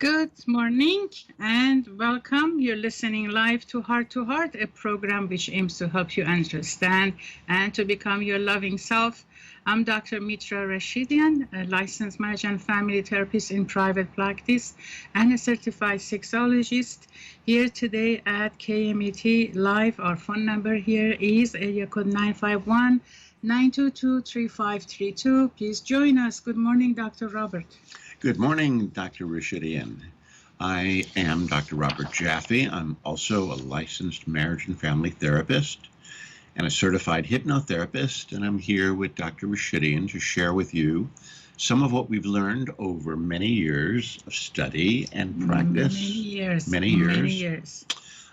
Good morning and welcome. You're listening live to Heart-to-Heart, a program which aims to help you understand and to become your loving self. I'm Dr. Mitra Rashidian, a licensed marriage and family therapist in private practice and a certified sexologist. Here today at KMET Live, our phone number here is area code 951 922 3532. Please join us. Good morning, Dr. Robert. Good morning, Dr. Rashidian. I am Dr. Robert Jaffe. I'm also a licensed marriage and family therapist and a certified hypnotherapist, and I'm here with Dr. Rashidian to share with you some of what we've learned over many years of study and practice. Many years.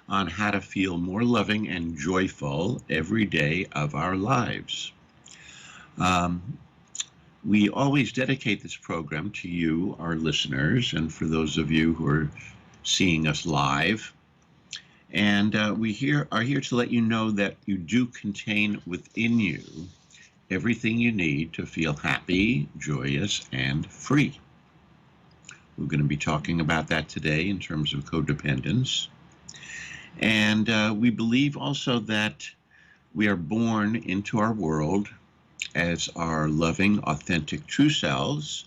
On how to feel more loving and joyful every day of our lives. We always dedicate this program to you, our listeners, and for those of you who are seeing us live. And we are here to let you know that you do contain within you everything you need to feel happy, joyous, and free. We're going to be talking about that today in terms of codependence. And we believe also that we are born into our world as our loving, authentic, true selves.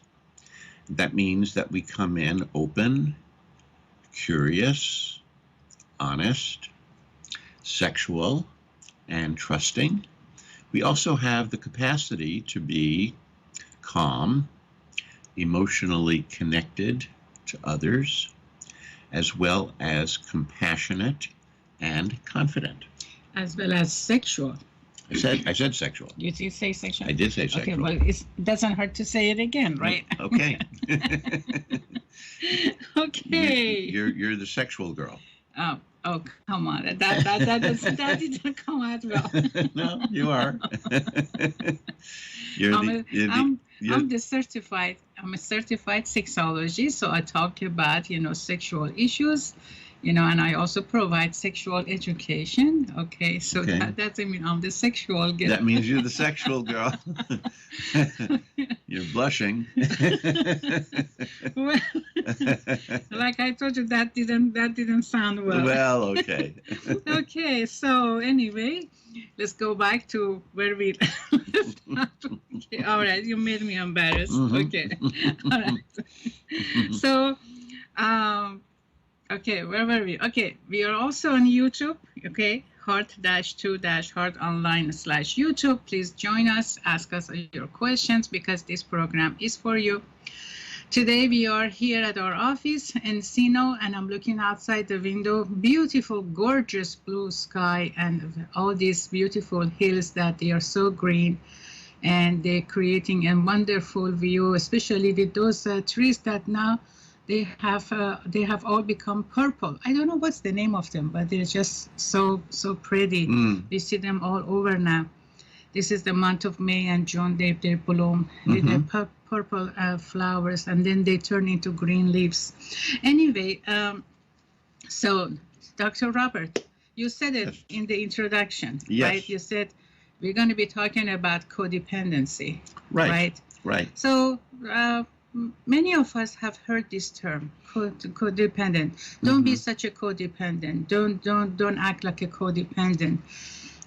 That means that we come in open, curious, honest, sexual, and trusting. We also have the capacity to be calm, emotionally connected to others, as well as compassionate and confident. As well as sexual. I said sexual. You did say sexual? I did say sexual. Okay, well, it doesn't hurt to say it again, right? Okay. Okay. You're the sexual girl. Oh, come on. That didn't come out well. No, you are. I'm a certified sexologist, so I talk about, sexual issues, and I also provide sexual education. Okay, so Okay. That doesn't mean I'm the sexual girl. That means you're the sexual girl. You're blushing. Well, like I told you, that didn't sound well. Well, okay. Okay, so anyway, let's go back to where we left off. Okay, all right, you made me embarrassed. Mhm. Okay, all right. So, okay, where were we? Okay, we are also on YouTube. Okay, Heart-2-Heart online/YouTube. Please join us. Ask us your questions because this program is for you. Today we are here at our office in Sino, and I'm looking outside the window. Beautiful, gorgeous blue sky and all these beautiful hills that they are so green, and they're creating a wonderful view, especially with those trees that now they have all become purple. I don't know what's the name of them, but they're just so pretty. We see them all over now. This is the month of May and June. They bloom with the purple flowers, and then they turn into green leaves. Anyway, so Dr. Robert, you said it in the introduction, Yes. right? You said we're going to be talking about codependency, Right. So many of us have heard this term, codependent. Don't be such a codependent. Don't act like a codependent.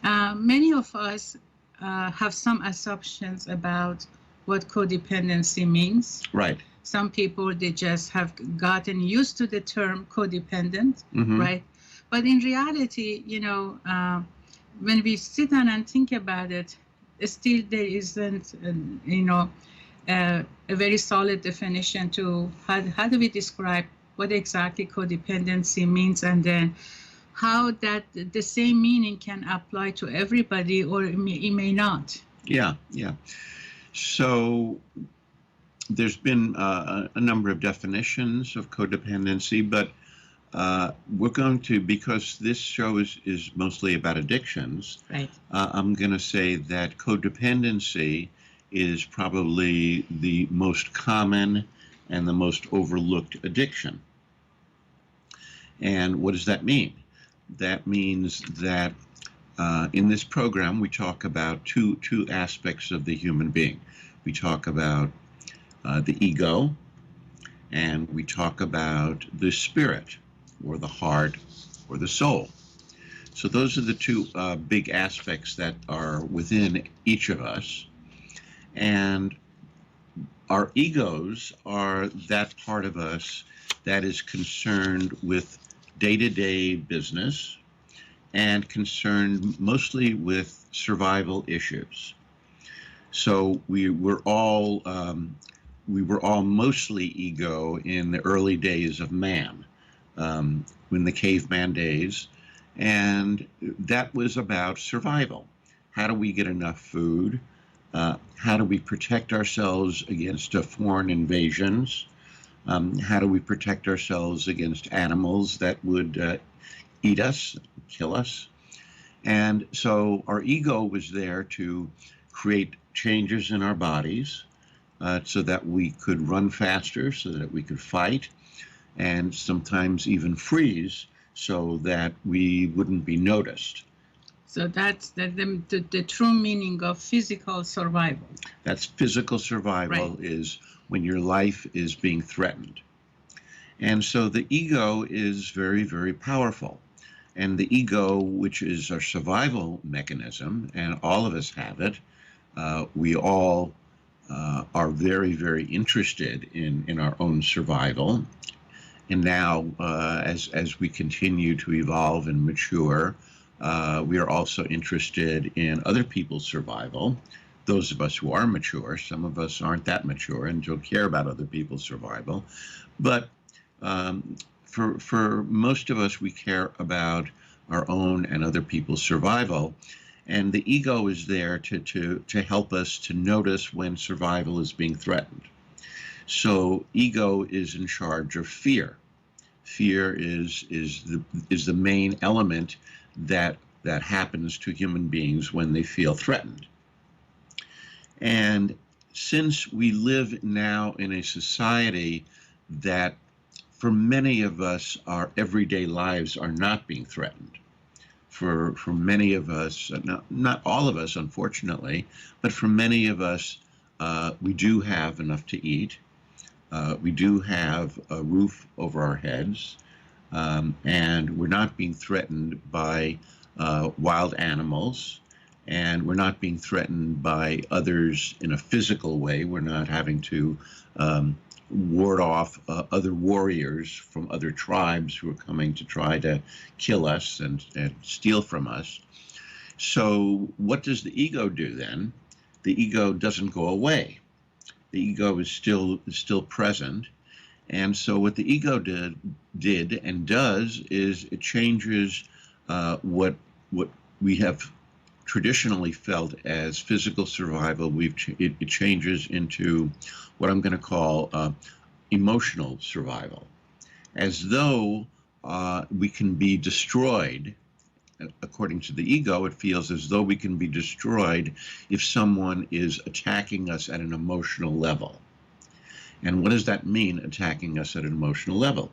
Many of us have some assumptions about what codependency means. Right. Some people, they just have gotten used to the term codependent, right? But in reality, when we sit down and think about it, still there isn't, a very solid definition to how do we describe what exactly codependency means, and then how that the same meaning can apply to everybody, or it may not. Yeah. So there's been a number of definitions of codependency, but we're going to, because this show is mostly about addictions, Right. I'm going to say that codependency is probably the most common and the most overlooked addiction. And what does that mean? That means that in this program, we talk about two aspects of the human being. We talk about the ego and we talk about the spirit or the heart or the soul. So those are the two big aspects that are within each of us. And our egos are that part of us that is concerned with day-to-day business and concerned mostly with survival issues. So we were all mostly ego in the early days of man, in the caveman days, and that was about survival. How do we get enough food? How do we protect ourselves against foreign invasions? How do we protect ourselves against animals that would eat us, kill us? And so our ego was there to create changes in our bodies so that we could run faster, so that we could fight, and sometimes even freeze so that we wouldn't be noticed. So that's the true meaning of physical survival. That's physical survival, Right. is when your life is being threatened. And so the ego is very, very powerful. And the ego, which is our survival mechanism, and all of us have it, we all are very, very interested in our own survival. And now, as we continue to evolve and mature, we are also interested in other people's survival. Those of us who are mature, some of us aren't that mature and don't care about other people's survival. But for most of us, we care about our own and other people's survival. And the ego is there to help us to notice when survival is being threatened. So ego is in charge of fear. Fear is the main element that happens to human beings when they feel threatened. And since we live now in a society that for many of us, our everyday lives are not being threatened. For many of us, not all of us, unfortunately, but for many of us, we do have enough to eat. We do have a roof over our heads, and we're not being threatened by wild animals, and we're not being threatened by others in a physical way. We're not having to ward off other warriors from other tribes who are coming to try to kill us and steal from us. So what does the ego do then? The ego doesn't go away. The ego is still present. And so what the ego did and does is it changes what we have traditionally felt as physical survival. It changes into what I'm going to call emotional survival, as though we can be destroyed. According to the ego, it feels as though we can be destroyed if someone is attacking us at an emotional level. And what does that mean, attacking us at an emotional level?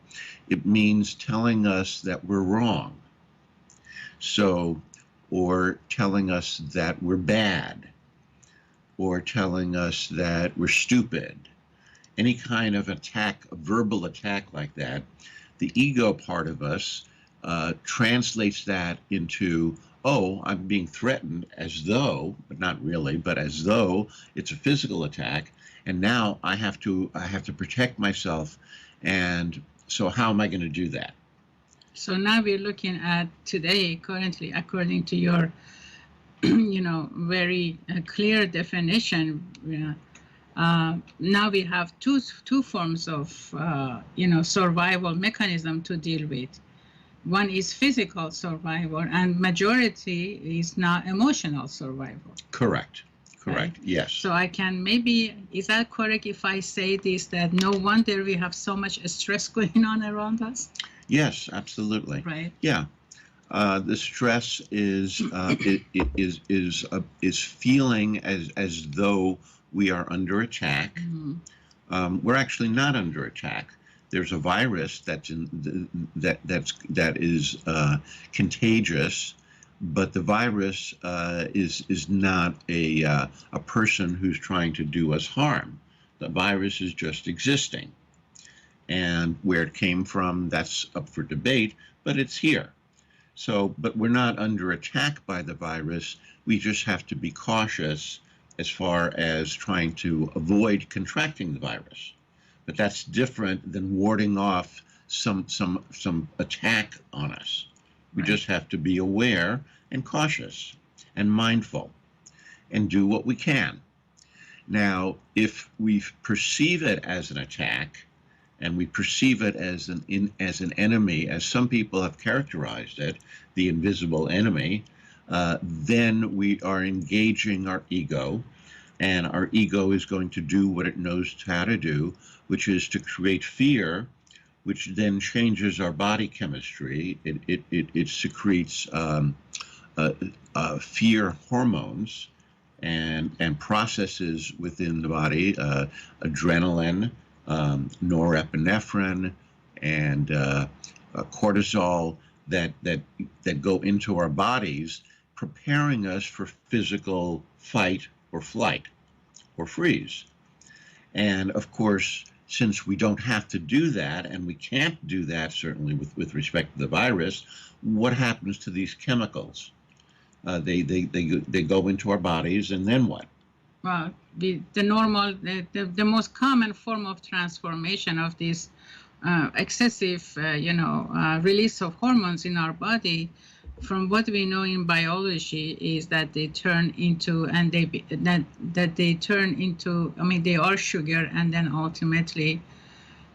It means telling us that we're wrong. So, or telling us that we're bad, or telling us that we're stupid. Any kind of attack, a verbal attack like that, the ego part of us translates that into, oh, I'm being threatened, as though, but not really, but as though it's a physical attack, and now I have to protect myself, and so how am I going to do that? So now we're looking at today, currently, according to your, very clear definition. Now we have two forms of, survival mechanism to deal with. One is physical survival, and majority is now emotional survival. Correct. Right? Yes. So I can is that correct if I say this, that no wonder we have so much stress going on around us? Yes, absolutely. Right. Yeah. The stress is feeling as though we are under attack. Mm-hmm. We're actually not under attack. There's a virus that is contagious, but the virus is not a person who's trying to do us harm. The virus is just existing. And where it came from, that's up for debate, but it's here. So, but we're not under attack by the virus. We just have to be cautious as far as trying to avoid contracting the virus. But that's different than warding off some attack on us. We Right. just have to be aware and cautious and mindful and do what we can. Now, if we perceive it as an attack and we perceive it as an enemy, as some people have characterized it, the invisible enemy, then we are engaging our ego, and our ego is going to do what it knows how to do, which is to create fear, which then changes our body chemistry. It secretes fear hormones and processes within the body, adrenaline, norepinephrine, and cortisol that go into our bodies, preparing us for physical fight or flight or freeze. And of course, since we don't have to do that, and we can't do that certainly with respect to the virus, what happens to these chemicals? They go into our bodies, and then what? Well, the most common form of transformation of this excessive, release of hormones in our body, from what we know in biology, is that they turn into, and they turn into, they are sugar, and then ultimately,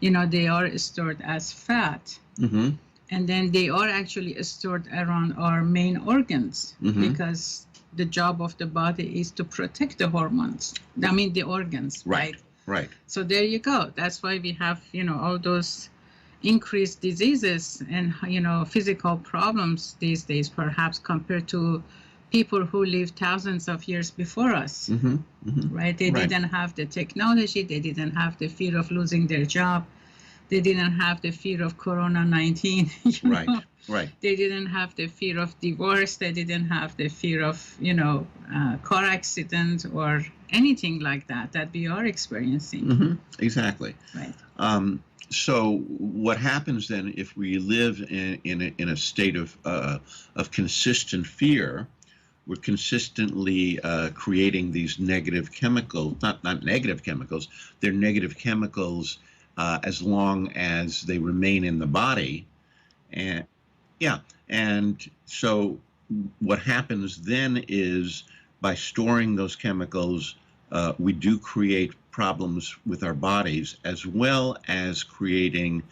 they are stored as fat. Mm-hmm. And then they are actually stored around our main organs, Mm-hmm. because the job of the body is to protect the hormones. The organs, right? Right. So there you go. That's why we have, all those increased diseases and, physical problems these days, perhaps compared to people who lived thousands of years before us, Mm-hmm. Mm-hmm. right? They Right. didn't have the technology. They didn't have the fear of losing their job. They didn't have the fear of Corona-19. Right. Right. They didn't have the fear of divorce. They didn't have the fear of, car accident or anything like that we are experiencing. Mm-hmm. Exactly. Right. So what happens then if we live in a state of consistent fear? We're consistently creating these negative chemicals, not negative chemicals. They're negative chemicals as long as they remain in the body, and so what happens then is, by storing those chemicals, we do create problems with our bodies, as well as creating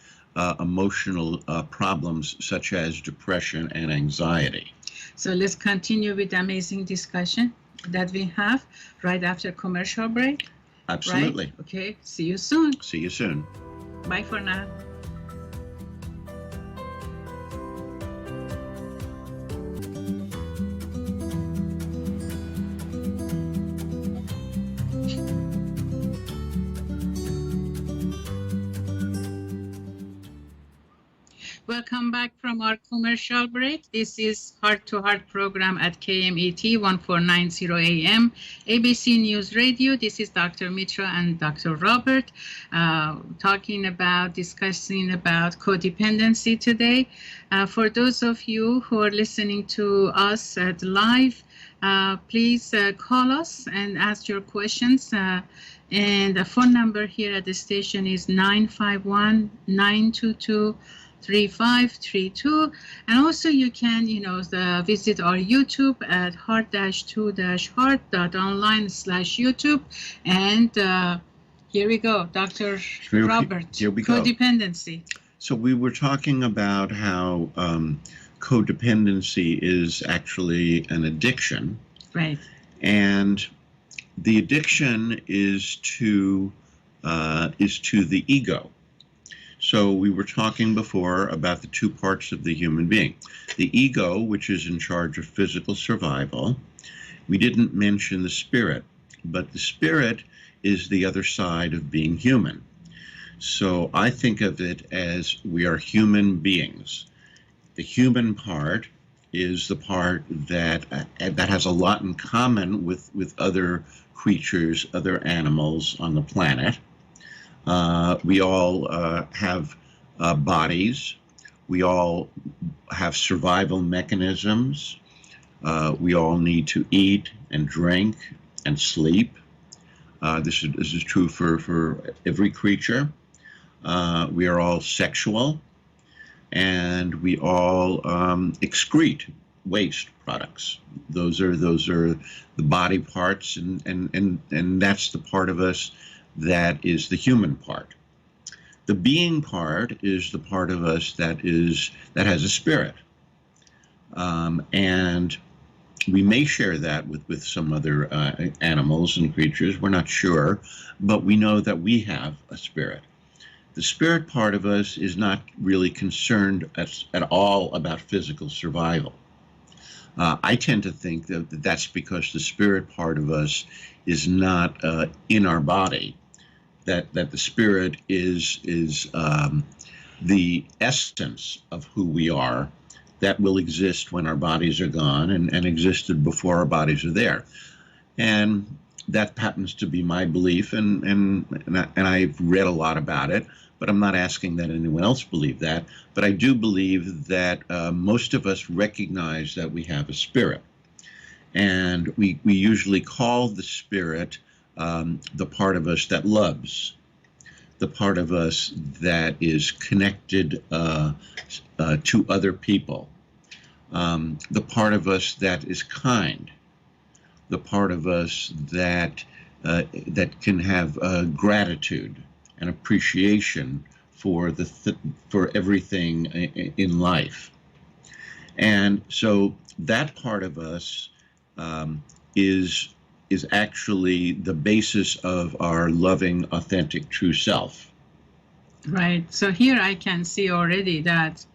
emotional problems such as depression and anxiety. So let's continue with the amazing discussion that we have right after commercial break. Absolutely. Right? Okay. See you soon. See you soon. Bye for now. Welcome back from our commercial break. This is Heart-to-Heart program at KMET 1490 AM, ABC News Radio. This is Dr. Mitra and Dr. Robert discussing about codependency today. For those of you who are listening to us at live, please call us and ask your questions. And the phone number here at the station is 951-922-3532, and also you can visit our YouTube at heart-2-heart.online/YouTube. And here we go, Dr. Robert. Here we go. Codependency. So we were talking about how codependency is actually an addiction, Right. and the addiction is to the ego. So we were talking before about the two parts of the human being. The ego, which is in charge of physical survival. We didn't mention the spirit, but the spirit is the other side of being human. So I think of it as we are human beings. The human part is the part that has a lot in common with other creatures, other animals on the planet. We all have bodies. We all have survival mechanisms. We all need to eat and drink and sleep. This is true for every creature. We are all sexual, and we all excrete waste products. Those are the body parts, and that's the part of us that is the human part. The being part is the part of us that has a spirit, and we may share that with some other animals and creatures. We're not sure, but we know that we have a spirit. The spirit part of us is not really concerned at all about physical survival. I tend to think that that's because the spirit part of us is not in our body. That the spirit is the essence of who we are, that will exist when our bodies are gone and existed before our bodies are there. And that happens to be my belief, and I've read a lot about it, but I'm not asking that anyone else believe that. But I do believe that most of us recognize that we have a spirit. And we usually call the spirit the part of us that loves, the part of us that is connected to other people, the part of us that is kind, the part of us that can have gratitude and appreciation for for everything in life. And so that part of us is actually the basis of our loving, authentic, true self. Right. So here I can see already that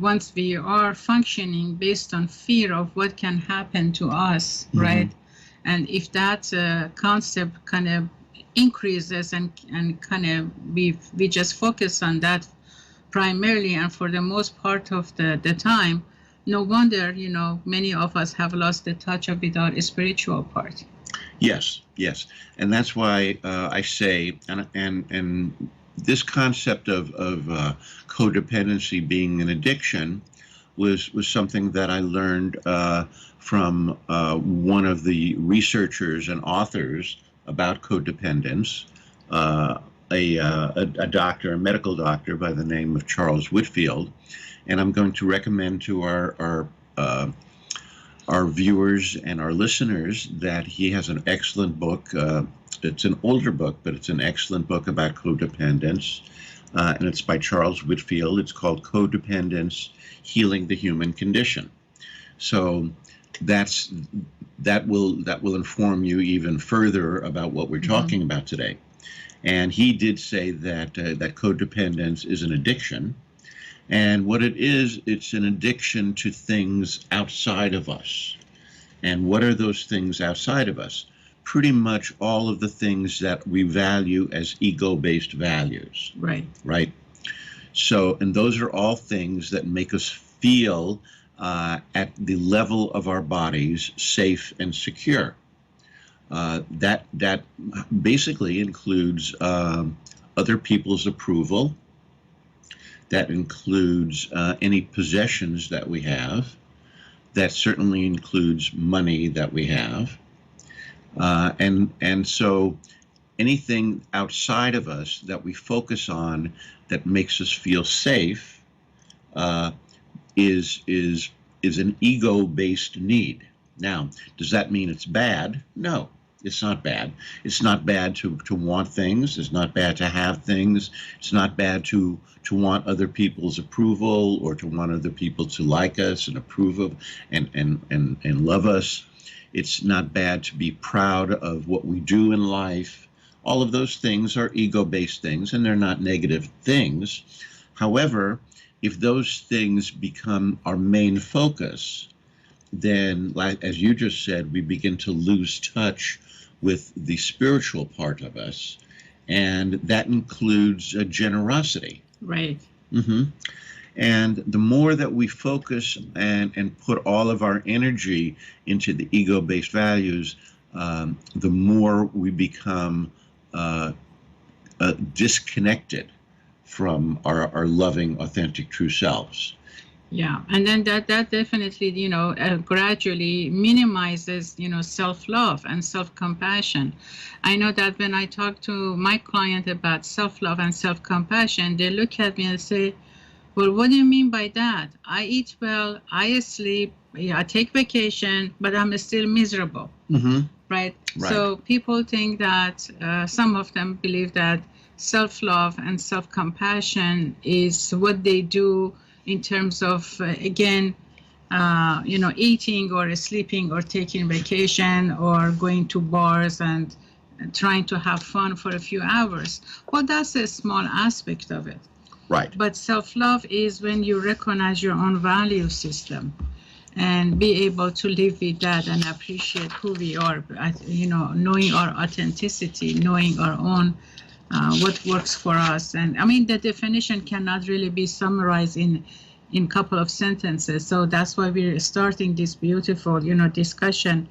once we are functioning based on fear of what can happen to us, mm-hmm. right? And if that concept kind of increases and kind of we just focus on that primarily and for the most part of the time, no wonder, many of us have lost the touch of with our spiritual part. Yes. And that's why I say, and this concept of codependency being an addiction was something that I learned from one of the researchers and authors about codependence, a doctor, a medical doctor by the name of Charles Whitfield. And I'm going to recommend to our viewers and our listeners that he has an excellent book. It's an older book, but it's an excellent book about codependence, and it's by Charles Whitfield. It's called Codependence: Healing the Human Condition. So that will inform you even further about what we're talking about today. And he did say that that codependence is an addiction. And what it is, it's an addiction to things outside of us. And what are those things outside of us? Pretty much all of the things that we value as ego-based values. Right. So, and those are all things that make us feel at the level of our bodies safe and secure. That basically includes other people's approval. That includes any possessions that we have. That certainly includes money that we have. And so anything outside of us that we focus on that makes us feel safe is an ego-based need. Now, does that mean it's bad? No. It's not bad. It's not bad to want things. It's not bad to have things. It's not bad to want other people's approval or to want other people to like us and approve of and love us. It's not bad to be proud of what we do in life. All of those things are ego-based things, and they're not negative things. However, if those things become our main focus, then, like as you just said, we begin to lose touch with the spiritual part of us, and that includes generosity. Right. Mm-hmm. And the more that we focus and put all of our energy into the ego-based values, the more we become disconnected from our loving, authentic, true selves. Yeah, and then that definitely, gradually minimizes, self-love and self-compassion. I know that when I talk to my client about self-love and self-compassion, they look at me and say, "Well, what do you mean by that? I eat well, I sleep, yeah, I take vacation, but I'm still miserable." Mm-hmm. Right? Right. So people think that some of them believe that self-love and self-compassion is what they do in terms of, again, eating or sleeping or taking vacation or going to bars and trying to have fun for a few hours. Well, that's a small aspect of it. Right. But self-love is when you recognize your own value system and be able to live with that and appreciate who we are, knowing our authenticity, knowing our own, what works for us. And I mean, the definition cannot really be summarized in couple of sentences. So that's why we're starting this beautiful, discussion,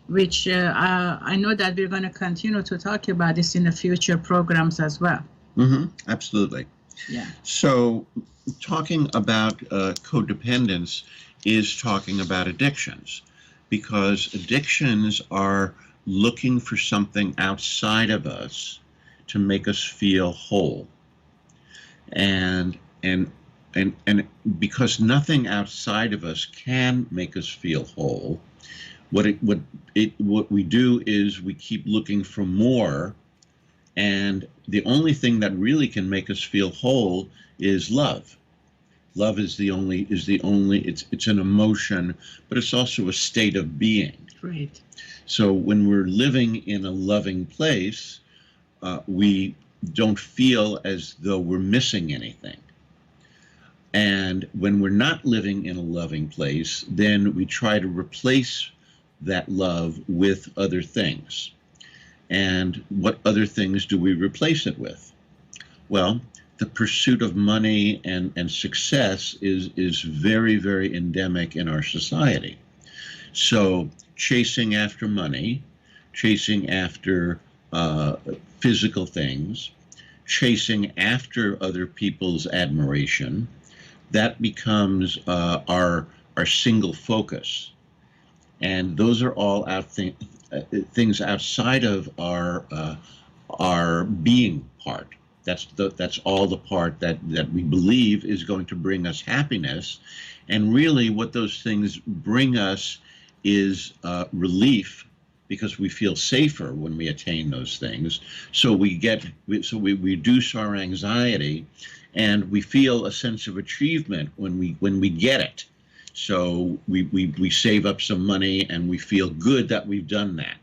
which I know that we're going to continue to talk about this in the future programs as well. Mm-hmm. Absolutely. Yeah. So talking about codependence is talking about addictions, because addictions are looking for something outside of us to make us feel whole. And because nothing outside of us can make us feel whole, what we do is we keep looking for more, and the only thing that really can make us feel whole is love. Love is the only it's an emotion, but it's also a state of being. Right. So when we're living in a loving place, we don't feel as though we're missing anything. And when we're not living in a loving place, then we try to replace that love with other things. And what other things do we replace it with? Well, the pursuit of money and success is very, very endemic in our society. So chasing after money, chasing after physical things, chasing after other people's admiration, that becomes our single focus. And those are all things outside of our being part. That's all the part that we believe is going to bring us happiness. And really what those things bring us is relief, because we feel safer when we attain those things. So we reduce our anxiety, and we feel a sense of achievement when we get it. So we save up some money and we feel good that we've done that.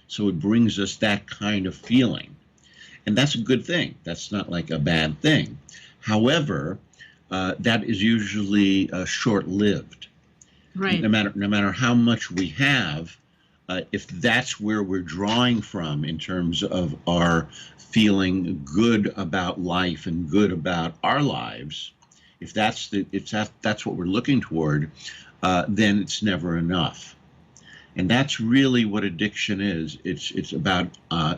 So it brings us that kind of feeling. And that's a good thing. That's not like a bad thing. However, that is usually short-lived. Right. No matter how much we have, if that's where we're drawing from in terms of our feeling good about life and good about our lives, if that's what we're looking toward, then it's never enough. And that's really what addiction is. It's about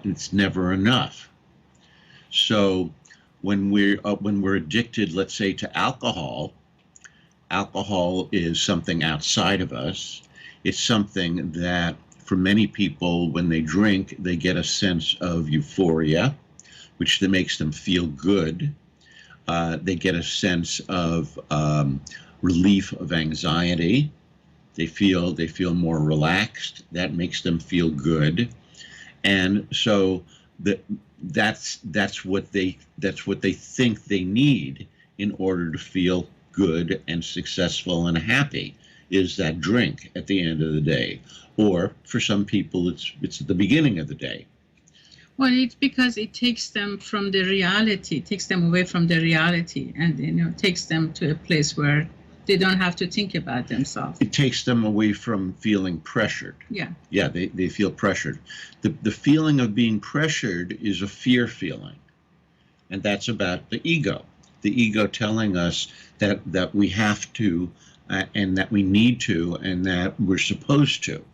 it's never enough. So when we're addicted, let's say, to alcohol is something outside of us. It's something that for many people, when they drink, they get a sense of euphoria, which makes them feel good. They get a sense of relief of anxiety. They feel more relaxed. That makes them feel good, and so that's what they think they need in order to feel good and successful and happy, is that drink at the end of the day. Or for some people, it's at the beginning of the day. Well, it's because it takes them from the reality, takes them away from the reality, and takes them to a place where they don't have to think about themselves. It takes them away from feeling pressured. Yeah. Yeah, they feel pressured. The feeling of being pressured is a fear feeling, and that's about the ego. The ego telling us that we have to, and that we need to, and that we're supposed to.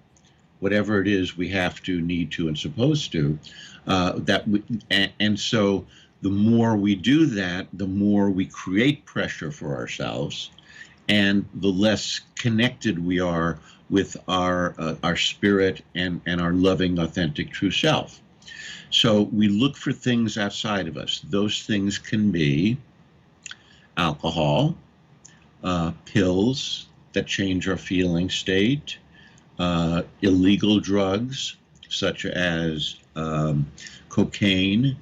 Whatever it is we have to, need to, and supposed to, and so the more we do that, the more we create pressure for ourselves, and the less connected we are with our spirit and our loving, authentic, true self. So we look for things outside of us. Those things can be alcohol, pills that change our feeling state, illegal drugs such as cocaine,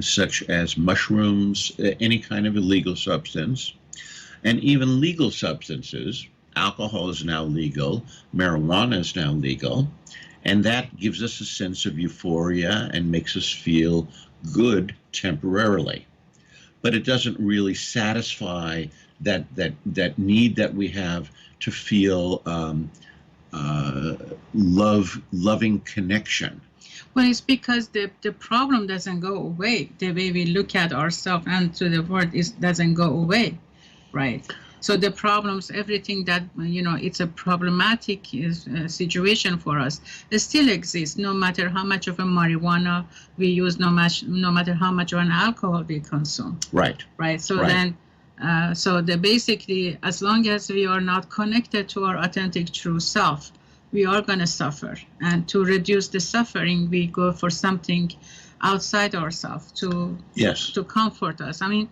such as mushrooms, any kind of illegal substance, and even legal substances. Alcohol is now legal, marijuana is now legal, and that gives us a sense of euphoria and makes us feel good temporarily. But it doesn't really satisfy that need that we have to feel loving connection. Well, it's because the problem doesn't go away. The way we look at ourselves and to the world doesn't go away, right? So the problems, everything that, it's a problematic situation for us, it still exists, no matter how much of a marijuana we use, no matter how much of an alcohol we consume. Right. Right. So right. then, basically, as long as we are not connected to our authentic true self, we are going to suffer. And to reduce the suffering, we go for something outside ourselves to comfort us. I mean,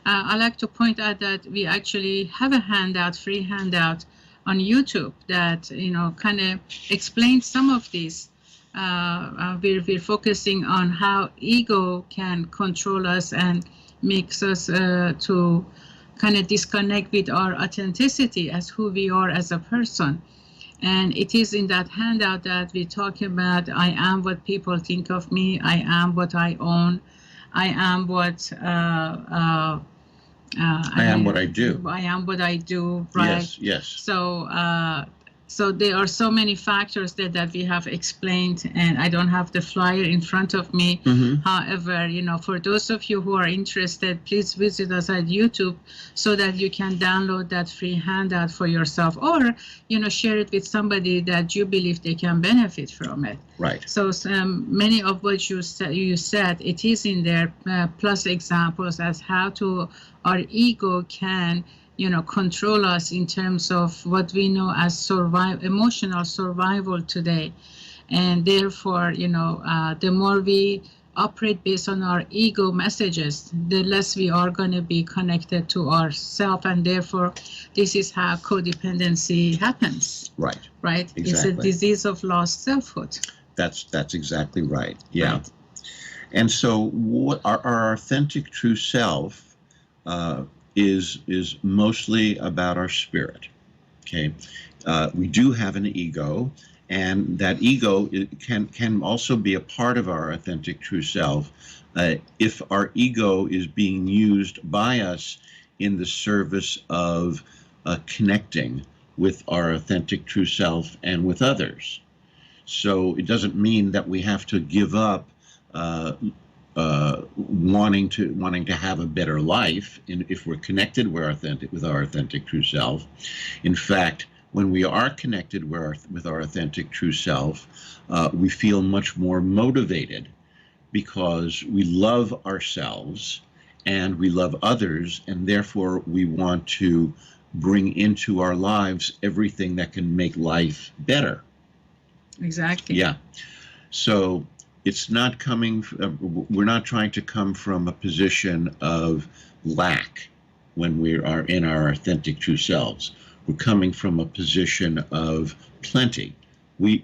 I like to point out that we actually have a free handout on YouTube that, kind of explains some of these. We're focusing on how ego can control us and makes us to kind of disconnect with our authenticity as who we are as a person. And it is in that handout that we talk about, I am what people think of me, I am what I own, I am what I am what I do. I am what I do, right? Yes. So there are so many factors that we have explained, and I don't have the flyer in front of me. Mm-hmm. However, for those of you who are interested, please visit us at YouTube so that you can download that free handout for yourself, or, share it with somebody that you believe they can benefit from it. Right. So many of what you said, it is in there, plus examples as how our ego can control us in terms of what we know as emotional survival today. And therefore, the more we operate based on our ego messages, the less we are going to be connected to ourself. And therefore, this is how codependency happens. Right. Right? Exactly. It's a disease of lost selfhood. That's exactly right. Yeah. Right. And so what our authentic true self is mostly about our spirit. Okay, we do have an ego, and that ego can also be a part of our authentic true self if our ego is being used by us in the service of connecting with our authentic true self and with others. So it doesn't mean that we have to give up wanting to have a better life if we're connected with our authentic true self. In fact, when we are connected with our authentic true self, we feel much more motivated because we love ourselves and we love others, and therefore we want to bring into our lives everything that can make life better. Exactly. Yeah. So it's not we're not trying to come from a position of lack when we are in our authentic true selves. We're coming from a position of plenty.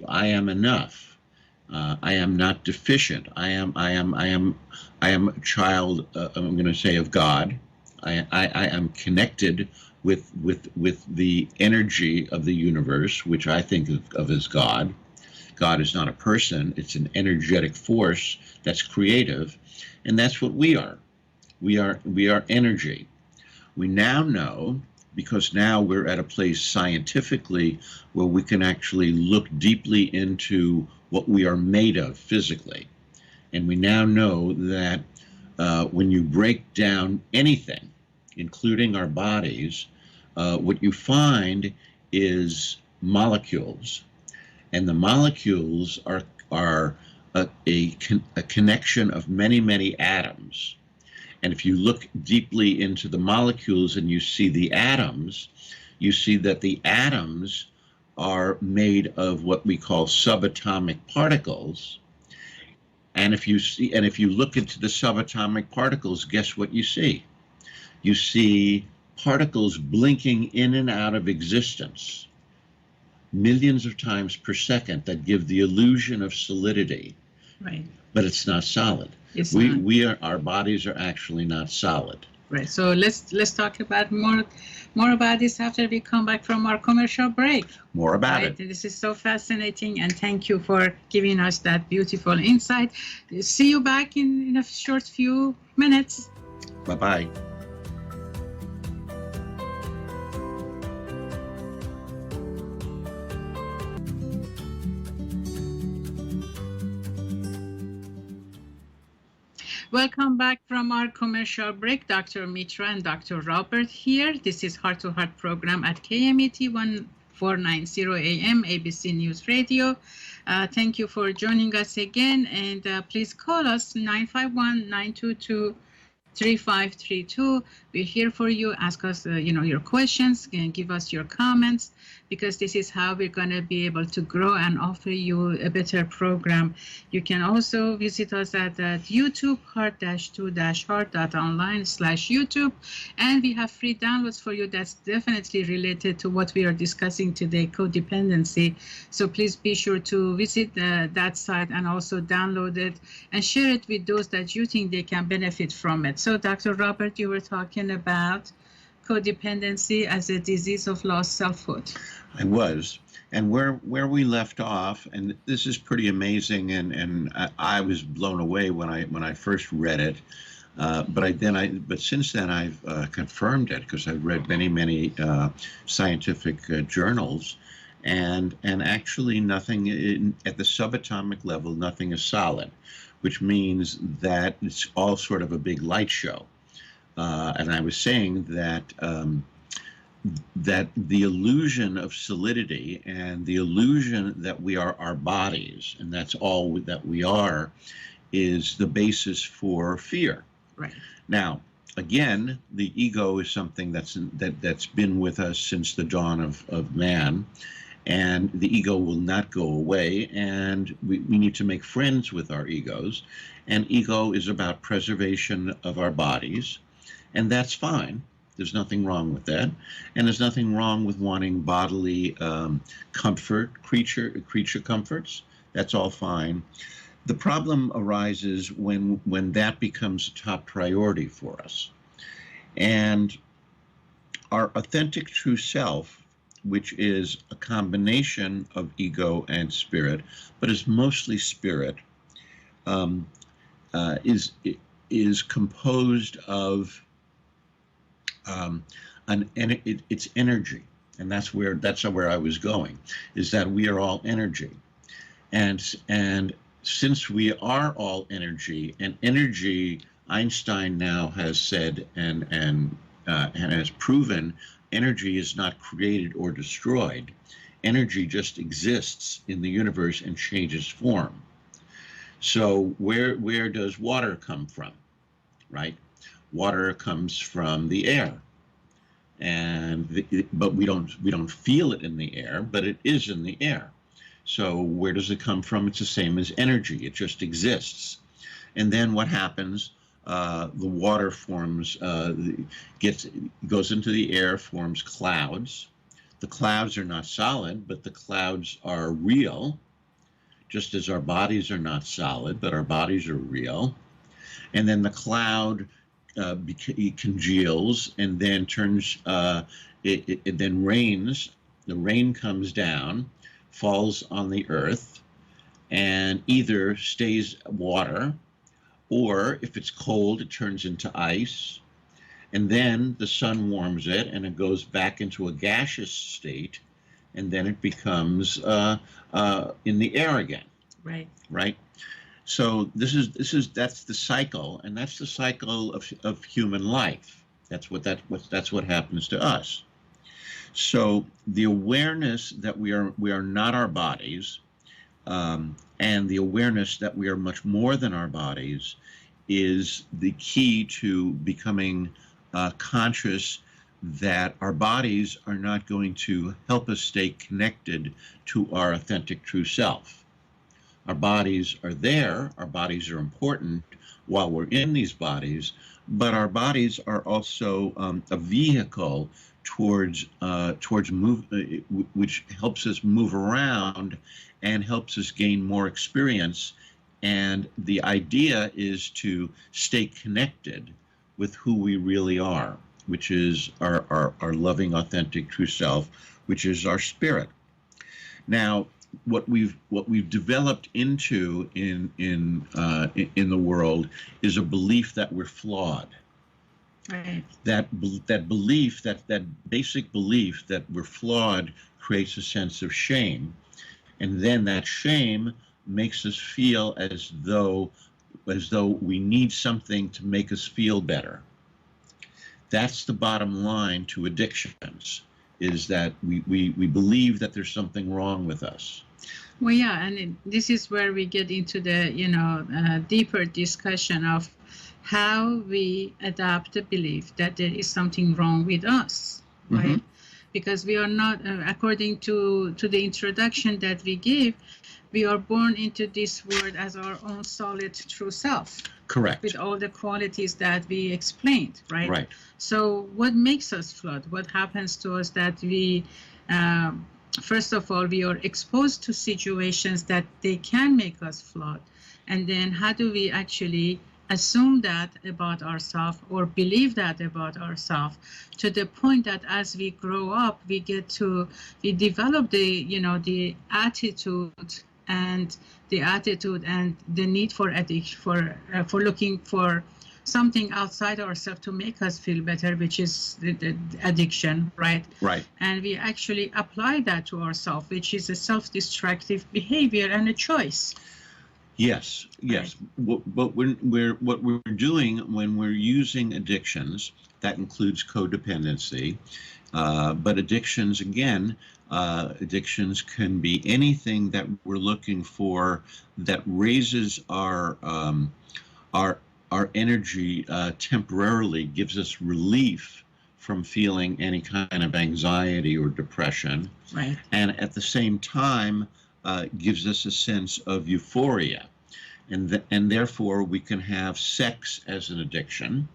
I am enough. I am not deficient. I am a child, I'm going to say, of God. I am connected with the energy of the universe, which I think of as God. God is not a person, it's an energetic force that's creative, and that's what we are. We are energy. We now know, because now we're at a place scientifically where we can actually look deeply into what we are made of physically. And we now know that when you break down anything, including our bodies, what you find is molecules. And the molecules are a connection of many, many atoms. And if you look deeply into the molecules and you see the atoms, you see that the atoms are made of what we call subatomic particles. And if you look into the subatomic particles, guess what you see? You see particles blinking in and out of existence millions of times per second that give the illusion of solidity. Right. But it's not solid. Our bodies are actually not solid. Right. So let's talk about more about this after we come back from our commercial break. More about it. This is so fascinating, and thank you for giving us that beautiful insight. See you back in a short few minutes. Bye-bye. Welcome back from our commercial break. Dr. Mitra and Dr. Robert here. This is Heart-to-Heart program at KMET 1490 AM ABC News Radio. Thank you for joining us again, and please call us 951-922-3532. We're here for you. Ask us, your questions, and give us your comments, because this is how we're going to be able to grow and offer you a better program. You can also visit us at YouTube, heart-2-heart.online/YouTube, and we have free downloads for you that's definitely related to what we are discussing today, codependency. So please be sure to visit that site and also download it and share it with those that you think they can benefit from it. So Dr. Robert, you were talking about codependency as a disease of lost selfhood. I was. And where we left off, and this is pretty amazing, and I was blown away when I first read it. But since then I've confirmed it, because I've read many scientific journals, and actually nothing at the subatomic level, nothing is solid, which means that it's all sort of a big light show. And I was saying that that the illusion of solidity and the illusion that we are our bodies, and that's all that we are, is the basis for fear. Right. Now, again, the ego is something that's been with us since the dawn of man, and the ego will not go away, and we need to make friends with our egos. And ego is about preservation of our bodies, and that's fine. There's nothing wrong with that. And there's nothing wrong with wanting bodily comfort, creature comforts. That's all fine. The problem arises when that becomes a top priority for us. And our authentic true self, which is a combination of ego and spirit, but is mostly spirit, is composed of it's energy, and that's where I was going, is that we are all energy, and since we are all energy, and energy, Einstein now has said and has proven, energy is not created or destroyed. Energy just exists in the universe and changes form. So where does water come from, right? Water comes from the air, but we don't feel it in the air, but it is in the air. So where does it come from? It's the same as energy. It just exists. And then what happens? The water forms, goes into the air, forms clouds. The clouds are not solid, but the clouds are real, just as our bodies are not solid, but our bodies are real. And then the cloud congeals, and then it then rains. The rain comes down, falls on the earth, and either stays water, or if it's cold, it turns into ice. And then the sun warms it, and it goes back into a gaseous state, and then it becomes in the air again. Right. Right. So that's the cycle, and that's the cycle of human life. That's what happens to us. So the awareness that we are not our bodies, and the awareness that we are much more than our bodies, is the key to becoming conscious that our bodies are not going to help us stay connected to our authentic true self. Our bodies are there, our bodies are important while we're in these bodies, but our bodies are also a vehicle towards which helps us move around and helps us gain more experience. And the idea is to stay connected with who we really are, which is our loving, authentic, true self, which is our spirit. Now, what we've developed into in the world is a belief that we're flawed. Right. That belief, that basic belief that we're flawed, creates a sense of shame, and then that shame makes us feel as though we need something to make us feel better. That's the bottom line to addictions, is that we believe that there's something wrong with us. Well, yeah, and this is where we get into the, deeper discussion of how we adapt the belief that there is something wrong with us, right? Mm-hmm. Because we are not, according to the introduction that we gave, we are born into this world as our own solid true self. Correct. With all the qualities that we explained, right? Right. So what makes us flawed? What happens to us that we, first of all, we are exposed to situations that they can make us flawed. And then how do we actually assume that about ourselves or believe that about ourselves, to the point that as we grow up, we develop the attitude and the need for looking for something outside ourselves to make us feel better, which is the addiction, right? Right. And we actually apply that to ourselves, which is a self-destructive behavior and a choice. Yes. Right. But what we're doing when we're using addictions, that includes codependency, but addictions, again, addictions can be anything that we're looking for that raises our energy temporarily, gives us relief from feeling any kind of anxiety or depression, right? And at the same time gives us a sense of euphoria, and therefore we can have sex as an addiction,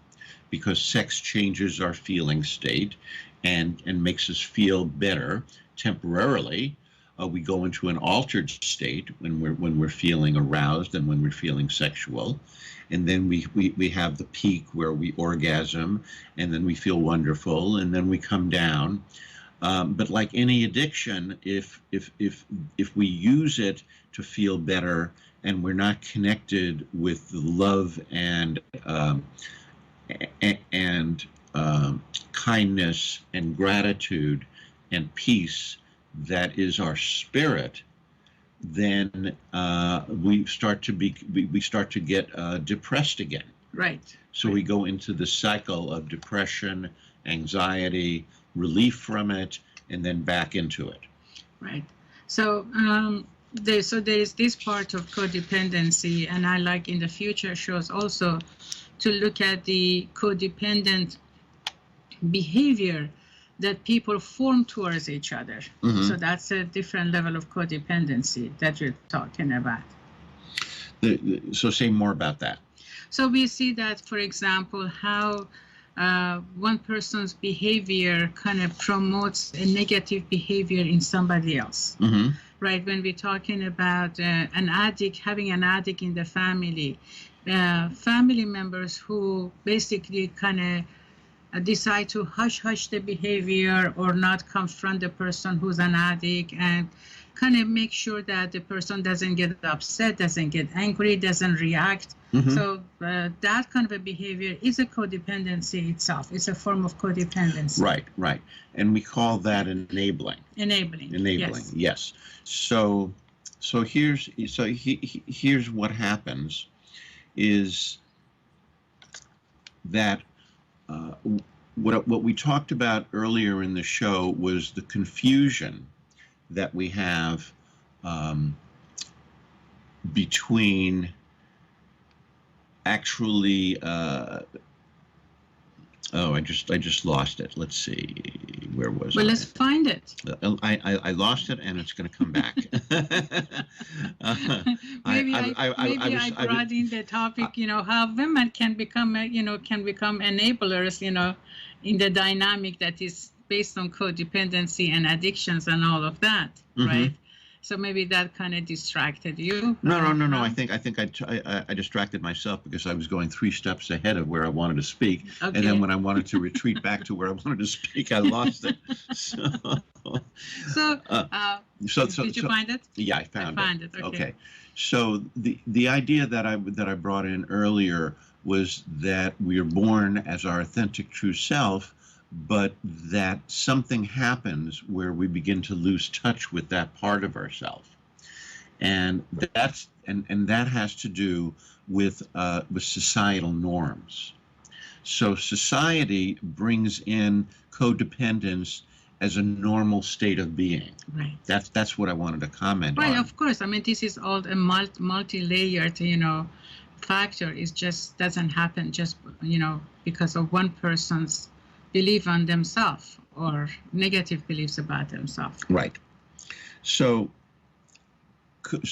because sex changes our feeling state and makes us feel better temporarily. We go into an altered state when we're feeling aroused and when we're feeling sexual, and then we have the peak where we orgasm, and then we feel wonderful, and then we come down. But like any addiction, if we use it to feel better and we're not connected with the love and kindness and gratitude and peace that is our spirit, then we start to get depressed again. Right. So we go into the cycle of depression, anxiety, relief from it, and then back into it. Right. So there is this part of codependency, and I like in the future shows also to look at the codependent behavior that people form towards each other. Mm-hmm. So that's a different level of codependency that you're talking about. So say more about that. So we see that, for example, how one person's behavior kind of promotes a negative behavior in somebody else. Mm-hmm. Right? When we're talking about an addict, having an addict in the family, family members who basically kind of decide to hush the behavior or not confront the person who's an addict, and kind of make sure that the person doesn't get upset, doesn't get angry, doesn't react. Mm-hmm. So that kind of a behavior is a codependency itself. It's a form of codependency. Right. And we call that enabling. Enabling. Yes. So here's what happens is that what we talked about earlier in the show was the confusion that we have between actually, oh, I just lost it. Let's see, where was Well, I? let's find it. I lost it, and it's going to come back. Maybe I brought in the topic, how women can become, can become enablers, in the dynamic that is based on codependency and addictions and all of that, right? So maybe that kind of distracted you. No. I think I distracted myself because I was going 3 steps ahead of where I wanted to speak, Okay. and then when I wanted to retreat back to where I wanted to speak, I lost it. Did you find it? Yeah, I found it. Okay. So the idea that I brought in earlier was that we are born as our authentic true self, but that something happens where we begin to lose touch with that part of ourselves, and that has to do with societal norms. So society brings in codependence as a normal state of being. Right. That's what I wanted to comment on. Right. Of course. I mean, this is all a multi-layered, factor. It just doesn't happen just because of one person's belief on themselves or negative beliefs about themselves. Right. So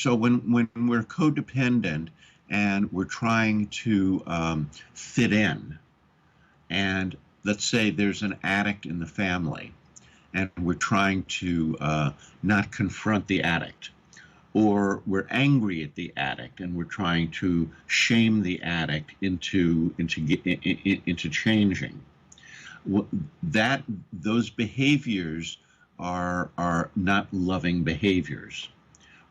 when we're codependent and we're trying to fit in, and let's say there's an addict in the family, and we're trying to not confront the addict, or we're angry at the addict and we're trying to shame the addict into changing. Those behaviors are not loving behaviors.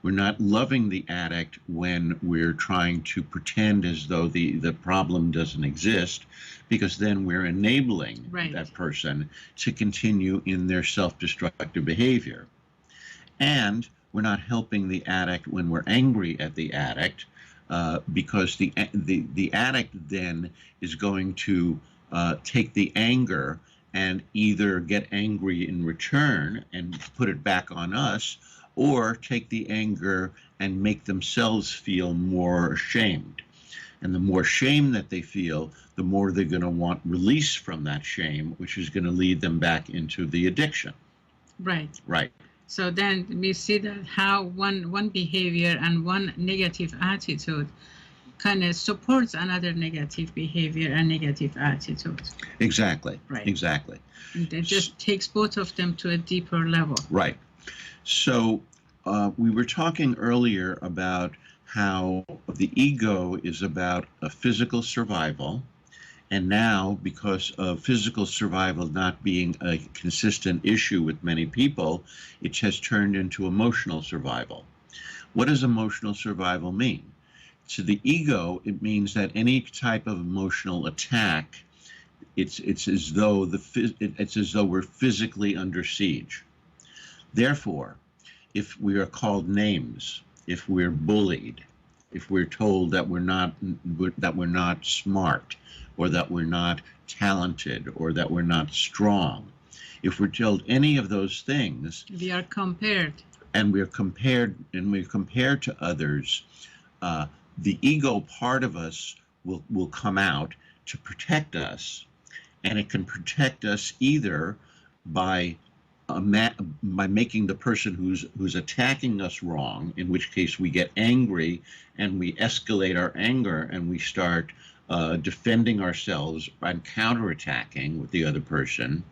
We're not loving the addict when we're trying to pretend as though the problem doesn't exist, because then we're enabling that person to continue in their self-destructive behavior. And we're not helping the addict when we're angry at the addict, because the addict then is going to take the anger and either get angry in return and put it back on us, or take the anger and make themselves feel more ashamed. And the more shame that they feel, the more they're going to want release from that shame, which is going to lead them back into the addiction. Right. Right. So then we see that how one behavior and one negative attitude kind of supports another negative behavior and negative attitude. Exactly. Right. Exactly. And it just takes both of them to a deeper level. Right. So we were talking earlier about how the ego is about a physical survival. And now, because of physical survival not being a consistent issue with many people, it has turned into emotional survival. What does emotional survival mean? To the ego, it means that any type of emotional attack, it's as though we're physically under siege. Therefore, if we are called names, if we're bullied, if we're told that we're not smart, or that we're not talented, or that we're not strong, if we're told any of those things, we are compared. And we're compared to others, the ego part of us will come out to protect us, and it can protect us either by making the person who's attacking us wrong, in which case we get angry and we escalate our anger and we start defending ourselves and counterattacking with the other person,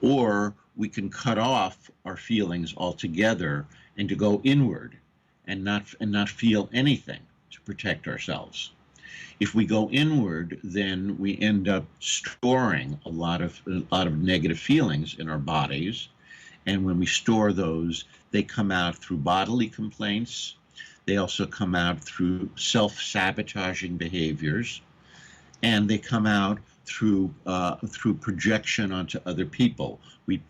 or we can cut off our feelings altogether and to go inward and not feel anything to protect ourselves. If we go inward, then we end up storing a lot of negative feelings in our bodies. And when we store those, they come out through bodily complaints. They also come out through self-sabotaging behaviors, and they come out through projection onto other people. We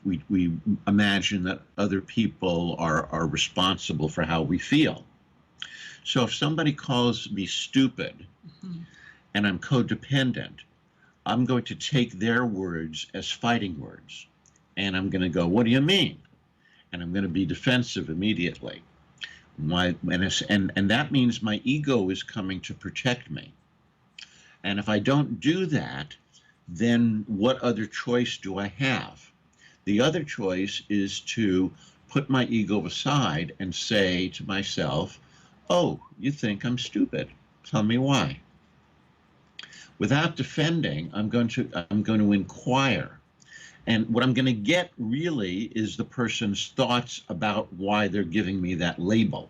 imagine that other people are responsible for how we feel. So if somebody calls me stupid, and I'm codependent, I'm going to take their words as fighting words. And I'm going to go, what do you mean? And I'm going to be defensive immediately. And that means my ego is coming to protect me. And if I don't do that, then what other choice do I have? The other choice is to put my ego aside and say to myself, oh, you think I'm stupid. Tell me why. Without defending, I'm going to inquire. And what I'm going to get really is the person's thoughts about why they're giving me that label.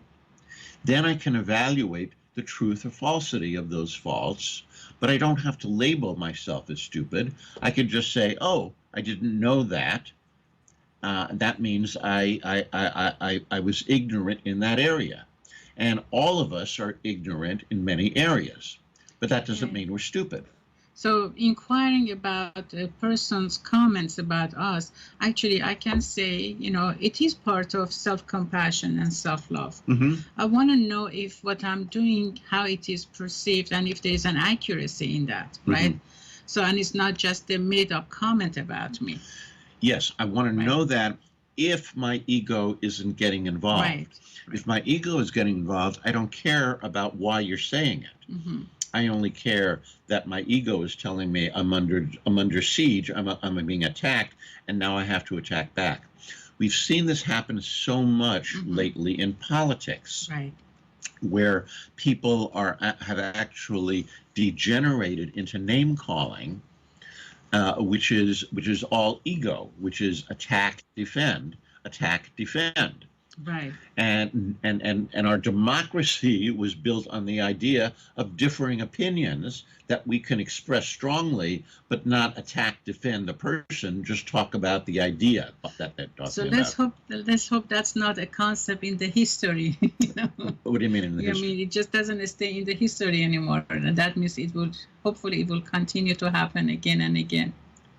Then I can evaluate the truth or falsity of those faults, but I don't have to label myself as stupid. I could just say, oh, I didn't know that. That means I was ignorant in that area. And all of us are ignorant in many areas, but that doesn't mean we're stupid. So inquiring about a person's comments about us, actually, I can say, it is part of self-compassion and self-love. Mm-hmm. I want to know if what I'm doing, how it is perceived, and if there is an accuracy in that, right? Mm-hmm. So, and it's not just a made-up comment about me. Yes, I want to know that if my ego isn't getting involved. Right. If my ego is getting involved, I don't care about why you're saying it. Mm-hmm. I only care that my ego is telling me I'm under siege, I'm being attacked, and now I have to attack back. We've seen this happen so much lately in politics, right, where people have actually degenerated into name calling, which is all ego, which is attack, defend, attack, defend. Right. And our democracy was built on the idea of differing opinions that we can express strongly, but not attack, defend the person, just talk about the idea that they're talking about. So let's hope that's not a concept in the history. What do you mean in the history? I mean, it just doesn't stay in the history anymore. And that means hopefully it will continue to happen again and again.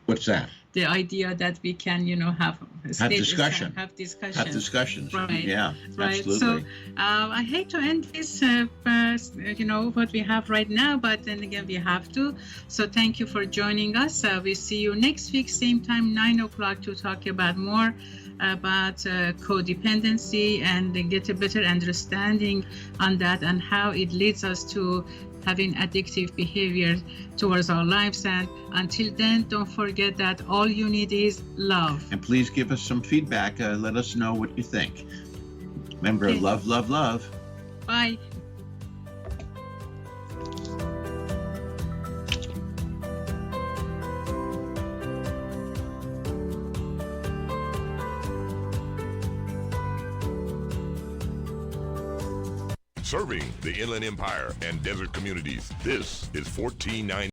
What's that? The idea that we can, have discussion. Have discussions. Have discussions. Right. Yeah, right. absolutely. So I hate to end this, what we have right now, but then again, we have to. So thank you for joining us. We'll see you next week, same time, 9 o'clock, to talk about more about codependency and get a better understanding on that and how it leads us to having addictive behavior towards our lives. And until then, don't forget that all you need is love. And please give us some feedback. Let us know what you think. Remember, love, love, love. Bye. Serving the Inland Empire and desert communities, this is 1490.